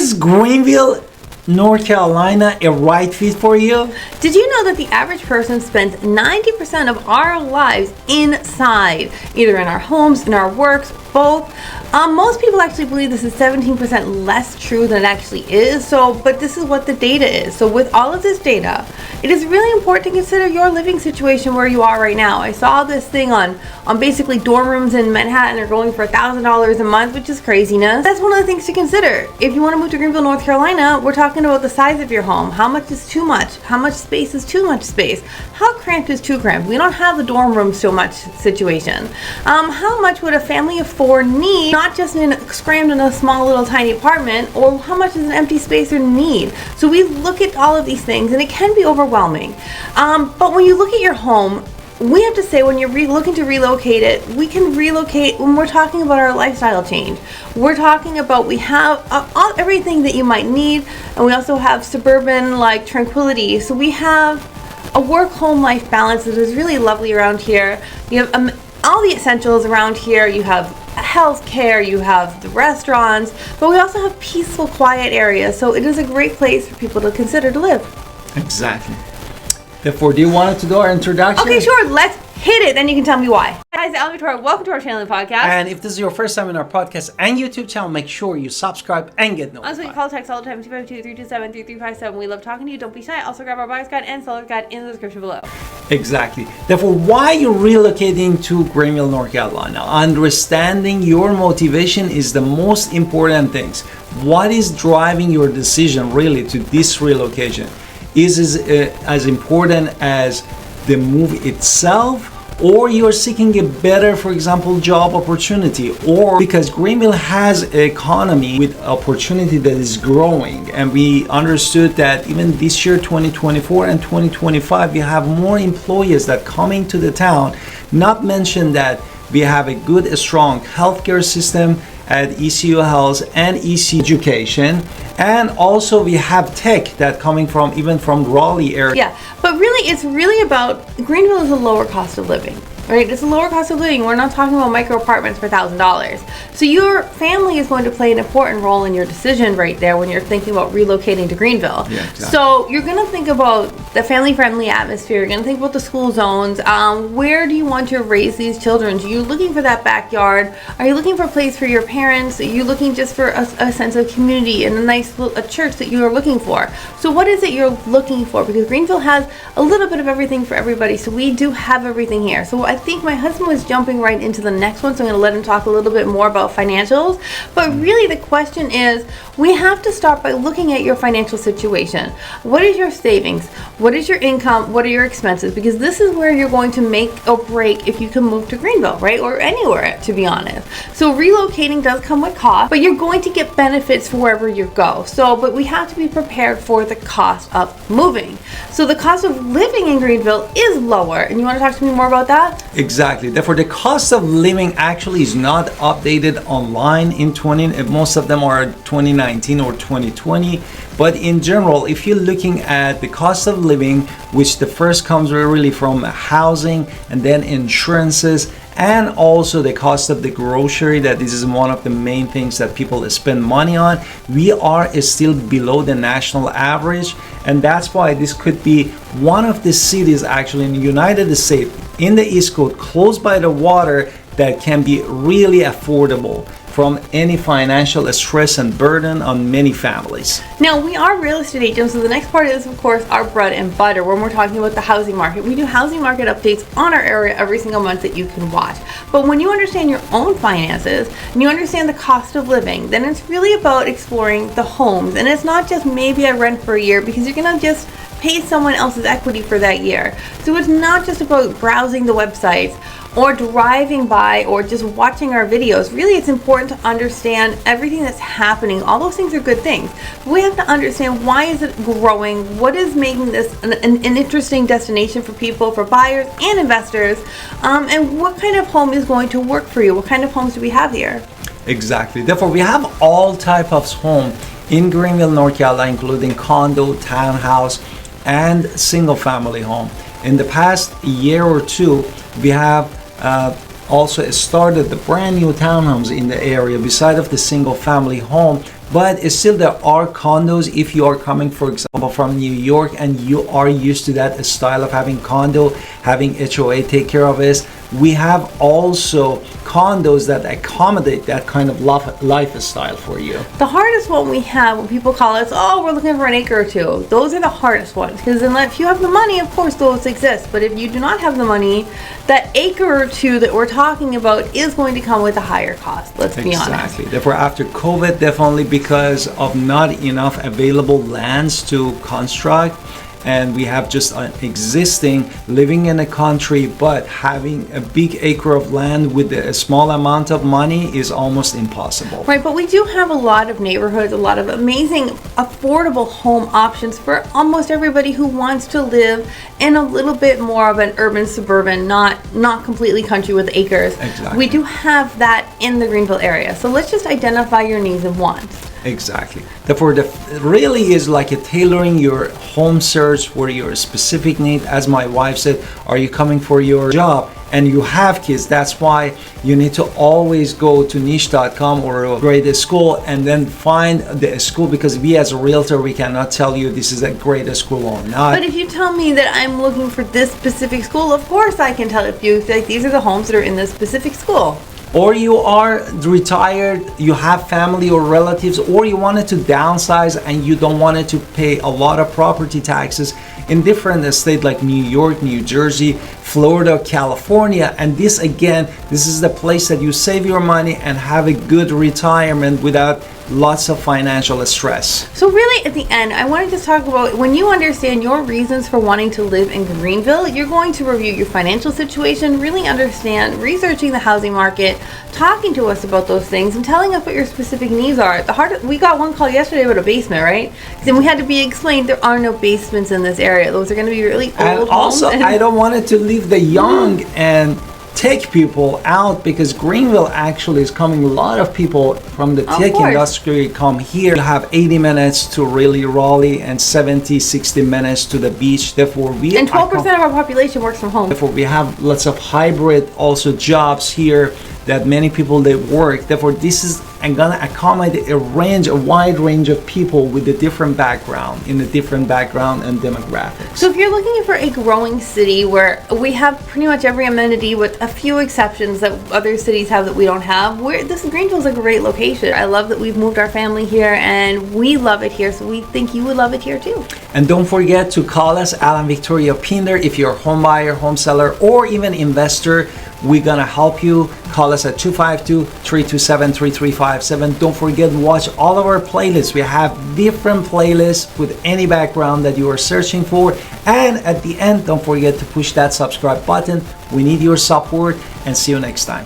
Is Greenville, North Carolina a right fit for you? Did you know that the average person spends 90% of our lives inside, either in our homes, in our works, both? Most people actually believe this is 17% less true than it actually is. But this is what the data is. So with all of this data, it is really important to consider your living situation where you are right now. I saw this thing on basically dorm rooms in Manhattan are going for $1,000 a month, which is craziness. That's one of the things to consider. If you want to move to Greenville, North Carolina, we're talking about the size of your home. How much is too much? How much space is too much space? How cramped is too cramped? We don't have the dorm room so much situation. How much would a family of 4 need, not just crammed in a small little tiny apartment, or how much is an empty space or need? So we look at all of these things and it can be overwhelming. But when you look at your home, we have to say when you're looking to relocate it, we can relocate when we're talking about our lifestyle change. We're talking about we have everything that you might need, and we also have suburban like tranquility. So we have a work-home life balance that is really lovely around here. You have all the essentials around here. You have health care, you have the restaurants, but we also have peaceful, quiet areas. So it is a great place for people to consider to live. Exactly. Therefore, do you want to do our introduction? Okay, sure. Let's hit it. Then you can tell me why. Hi, guys, Victoria. Welcome to our channel and podcast. And if this is your first time in our podcast and YouTube channel, make sure you subscribe and get notified. Also, you call text all the time, 252-327-3357. We love talking to you. Don't be shy. Also, grab our buyer's guide and seller's guide in the description below. Exactly. Therefore, why you're relocating to Greenville, North Carolina? Understanding your motivation is the most important things. What is driving your decision really to this relocation? Is as important as the move itself, or you're seeking a better, for example, job opportunity, or because Greenville has an economy with opportunity that is growing, and we understood that even this year 2024 and 2025 we have more employees that coming to the town, not mention that we have a good strong healthcare system at ECU Health and ECU Education, and also we have tech that coming from even from Raleigh area. Yeah, but really it's really about Greenville is a lower cost of living. Right, it's a lower cost of living. We're not talking about micro apartments for $1,000. So your family is going to play an important role in your decision right there when you're thinking about relocating to Greenville. Yeah, exactly. So you're going to think about the family-friendly atmosphere. You're going to think about the school zones. Where do you want to raise these children? Are you looking for that backyard? Are you looking for a place for your parents? Are you looking just for a sense of community and a church that you are looking for? So what is it you're looking for? Because Greenville has a little bit of everything for everybody. So we do have everything here. So I think my husband was jumping right into the next one, so I'm going to let him talk a little bit more about financials. But really the question is, we have to start by looking at your financial situation. What is your savings? What is your income? What are your expenses? Because this is where you're going to make or break if you can move to Greenville, right? Or anywhere, to be honest. So relocating does come with cost, but you're going to get benefits for wherever you go. But we have to be prepared for the cost of moving. So the cost of living in Greenville is lower. And you want to talk to me more about that? Exactly. Therefore, the cost of living actually is not updated online in most of them are 2019 or 2020. But in general, if you're looking at the cost of living, which the first comes really from housing and then insurances, and also the cost of the grocery, that this is one of the main things that people spend money on, we are still below the national average. And that's why this could be one of the cities actually in the United States, in the East Coast, close by the water, that can be really affordable from any financial stress and burden on many families. Now, we are real estate agents, so the next part is, of course, our bread and butter when we're talking about the housing market. We do housing market updates on our area every single month that you can watch. But when you understand your own finances and you understand the cost of living, then it's really about exploring the homes. And it's not just maybe I rent for a year, because you're gonna just pay someone else's equity for that year. So it's not just about browsing the websites or driving by or just watching our videos. Really, it's important to understand everything that's happening. All those things are good things. But we have to understand, why is it growing? What is making this an interesting destination for people, for buyers and investors? And what kind of home is going to work for you? What kind of homes do we have here? Exactly. Therefore, we have all type of home in Greenville, North Carolina, including condo, townhouse, and single family home. In the past year or two, we have also started the brand new townhomes in the area beside of the single family home. But still there are condos if you are coming, for example, from New York and you are used to that style of having condo, having HOA take care of it. We have also condos that accommodate that kind of lifestyle for you. The hardest one we have when people call us, oh, we're looking for an acre or two. Those are the hardest ones, because if you have the money, of course those exist. But if you do not have the money, that acre or two that we're talking about is going to come with a higher cost. Let's be honest. Exactly. Therefore, after COVID, definitely because of not enough available lands to construct, and we have just an existing living in a country, but having a big acre of land with a small amount of money is almost impossible. Right, but we do have a lot of neighborhoods, a lot of amazing affordable home options for almost everybody who wants to live in a little bit more of an urban suburban, not completely country with acres. Exactly. We do have that in the Greenville area. So let's just identify your needs and wants. Exactly. Therefore, it really is like a tailoring your home search for your specific need. As my wife said, are you coming for your job and you have kids? That's why you need to always go to niche.com or a great school and then find the school, because we as a realtor, we cannot tell you this is a great school or not. But if you tell me that I'm looking for this specific school, of course I can tell you that these are the homes that are in this specific school. Or you are retired, you have family or relatives, or you wanted to downsize and you don't want to pay a lot of property taxes in different states like New York, New Jersey, Florida, California. And this is the place that you save your money and have a good retirement without lots of financial stress. So really at the end, I wanted to talk about when you understand your reasons for wanting to live in Greenville, you're going to review your financial situation, really understand, researching the housing market, talking to us about those things and telling us what your specific needs are. We got one call yesterday about a basement, right? Then we had to be explained there are no basements in this area. Those are going to be really old and also, homes. I don't want it to leave the young and tech people out, because Greenville actually is coming. A lot of people from the tech industry come here. You have 80 minutes to really Raleigh and 60 minutes to the beach. Therefore, and 12% of our population works from home. Therefore, we have lots of hybrid also jobs here that many people they work. Therefore, this is gonna accommodate a wide range of people with a different background and demographics. So if you're looking for a growing city where we have pretty much every amenity with a few exceptions that other cities have that we don't have, Greenville's a great location. I love that we've moved our family here and we love it here, so we think you would love it here too. And don't forget to call us, Alan Victoria Pinder, if you're a home buyer, home seller, or even investor. We're gonna help you. Call us at 252-327-3357. Don't forget to watch all of our playlists. We have different playlists with any background that you are searching for. And at the end, don't forget to push that subscribe button. We need your support, and see you next time.